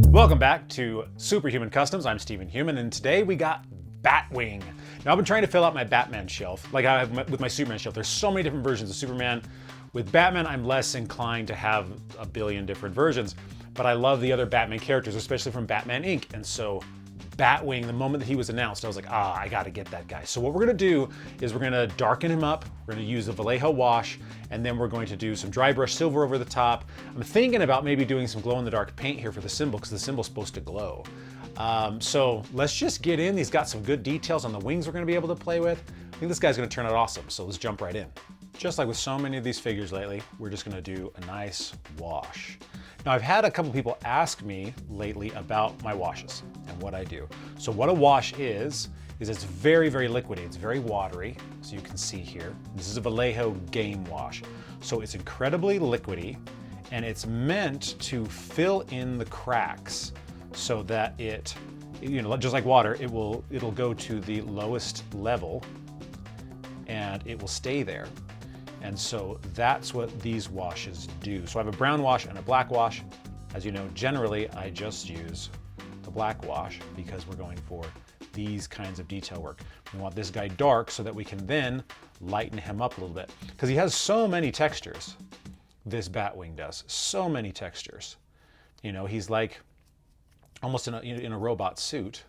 Welcome back to Superhuman Customs. I'm Stephen Human, and today we got Batwing. Now I've been trying to fill out my Batman shelf, like I have with my Superman shelf. There's so many different versions of Superman. With Batman, I'm less inclined to have a billion different versions, but I love the other Batman characters, especially from Batman Inc. And so Batwing, the moment that he was announced, I was like, I gotta get that guy. So what we're gonna do is we're gonna darken him up, we're gonna use a Vallejo wash, and then we're going to do some dry brush silver over the top. I'm thinking about maybe doing some glow-in-the-dark paint here for the symbol, because the symbol's supposed to glow. So let's just get in. He's got some good details on the wings we're gonna be able to play with. I think this guy's gonna turn out awesome, so let's jump right in. Just like with so many of these figures lately, we're just gonna do a nice wash. Now I've had a couple people ask me lately about my washes and what I do. So what a wash is it's very, very liquidy. It's very watery, as you can see here. This is a Vallejo game wash. So it's incredibly liquidy, and it's meant to fill in the cracks so that it, just like water, it'll go to the lowest level and it will stay there. And so that's what these washes do. So I have a brown wash and a black wash. As you know, generally I just use the black wash because we're going for these kinds of detail work. We want this guy dark so that we can then lighten him up a little bit. Because he has so many textures, this Batwing does, so many textures. He's like almost in a robot suit.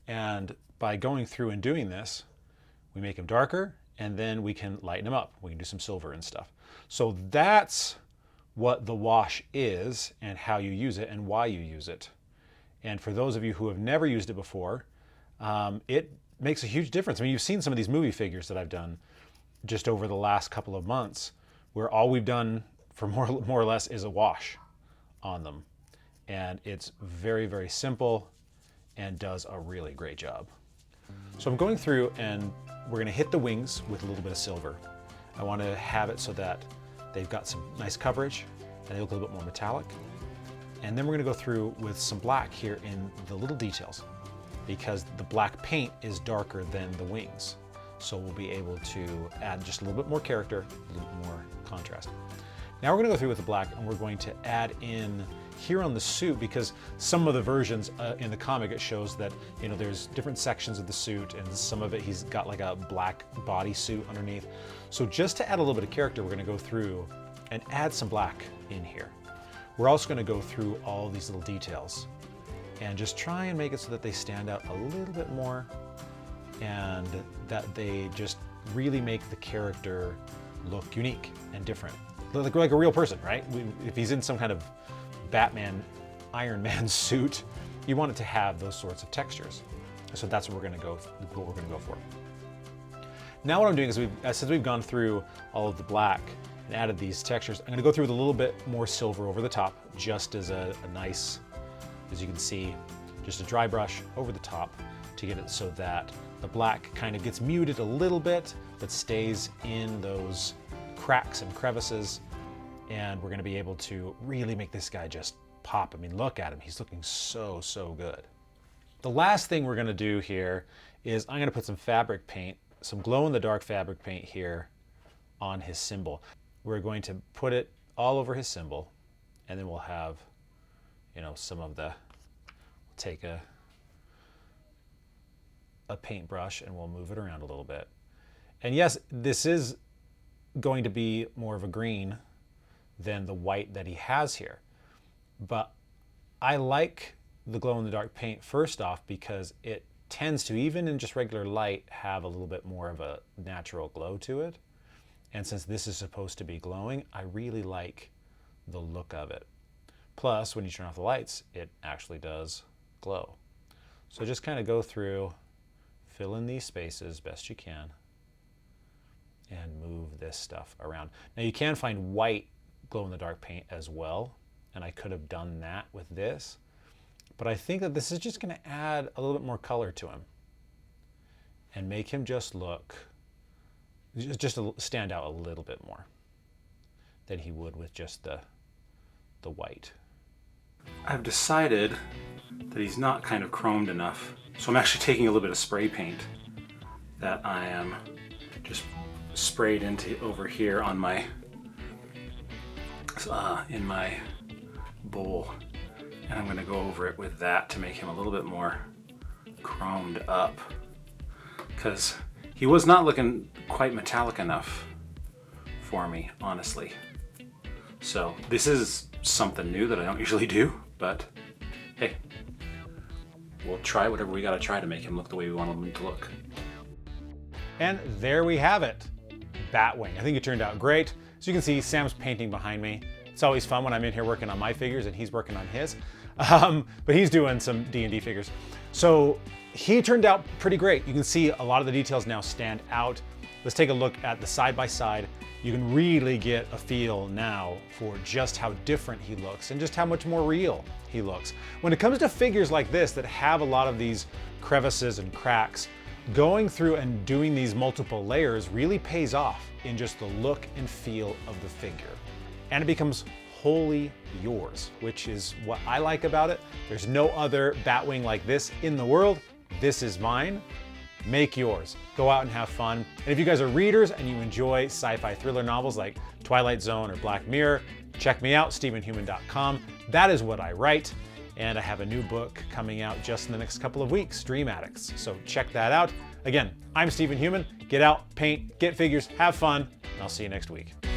And by going through and doing this, we make him darker, and then we can lighten them up. We can do some silver and stuff. So that's what the wash is and how you use it and why you use it. And for those of you who have never used it before, it makes a huge difference. I mean, you've seen some of these movie figures that I've done just over the last couple of months, where all we've done for more or less is a wash on them. And it's very, very simple and does a really great job. So I'm going through and we're gonna hit the wings with a little bit of silver. I wanna have it so that they've got some nice coverage and they look a little bit more metallic. And then we're gonna go through with some black here in the little details, because the black paint is darker than the wings. So we'll be able to add just a little bit more character, a little bit more contrast. Now we're gonna go through with the black and we're going to add in here on the suit, because some of the versions in the comic, it shows that there's different sections of the suit, and some of it he's got like a black body suit underneath. So just to add a little bit of character, we're gonna go through and add some black in here. We're also gonna go through all these little details and just try and make it so that they stand out a little bit more and that they just really make the character look unique and different. Like a real person, right? If he's in some kind of Batman, Iron Man suit, you want it to have those sorts of textures. So that's what we're gonna go for. Now what I'm doing is since we've gone through all of the black and added these textures, I'm gonna go through with a little bit more silver over the top, just as a nice, as you can see, just a dry brush over the top to get it so that the black kind of gets muted a little bit, but stays in those cracks and crevices. And we're gonna be able to really make this guy just pop. I mean, look at him, he's looking so, so good. The last thing we're gonna do here is I'm gonna put some fabric paint, some glow-in-the-dark fabric paint here on his symbol. We're going to put it all over his symbol, and then we'll have, some of the, take a paintbrush and we'll move it around a little bit. And yes, this is going to be more of a green than the white that he has here. But I like the glow-in-the-dark paint first off because it tends to, even in just regular light, have a little bit more of a natural glow to it. And since this is supposed to be glowing, I really like the look of it. Plus, when you turn off the lights, it actually does glow. So just kind of go through, fill in these spaces best you can, and move this stuff around. Now you can find white glow-in-the-dark paint as well, and I could have done that with this, but I think that this is just going to add a little bit more color to him and make him just look, just stand out a little bit more than he would with just the white. I've decided that he's not kind of chromed enough, so I'm actually taking a little bit of spray paint that I am just sprayed into over here on my in my bowl, and I'm gonna go over it with that to make him a little bit more chromed up, because he was not looking quite metallic enough for me, honestly. So this is something new that I don't usually do, but hey, we'll try whatever we gotta try to make him look the way we want him to look. And there we have it, Batwing. I think it turned out great. As you can see, Sam's painting behind me. It's always fun when I'm in here working on my figures and he's working on his. But he's doing some D&D figures. So he turned out pretty great. You can see a lot of the details now stand out. Let's take a look at the side-by-side. You can really get a feel now for just how different he looks and just how much more real he looks. When it comes to figures like this that have a lot of these crevices and cracks, going through and doing these multiple layers really pays off in just the look and feel of the figure. And it becomes wholly yours, which is what I like about it. There's no other Batwing like this in the world. This is mine. Make yours. Go out and have fun. And if you guys are readers and you enjoy sci-fi thriller novels like Twilight Zone or Black Mirror, check me out, StephenHuman.com. That is what I write. And I have a new book coming out just in the next couple of weeks, Dream Addicts. So check that out. Again, I'm Stephen Human. Get out, paint, get figures, have fun, and I'll see you next week.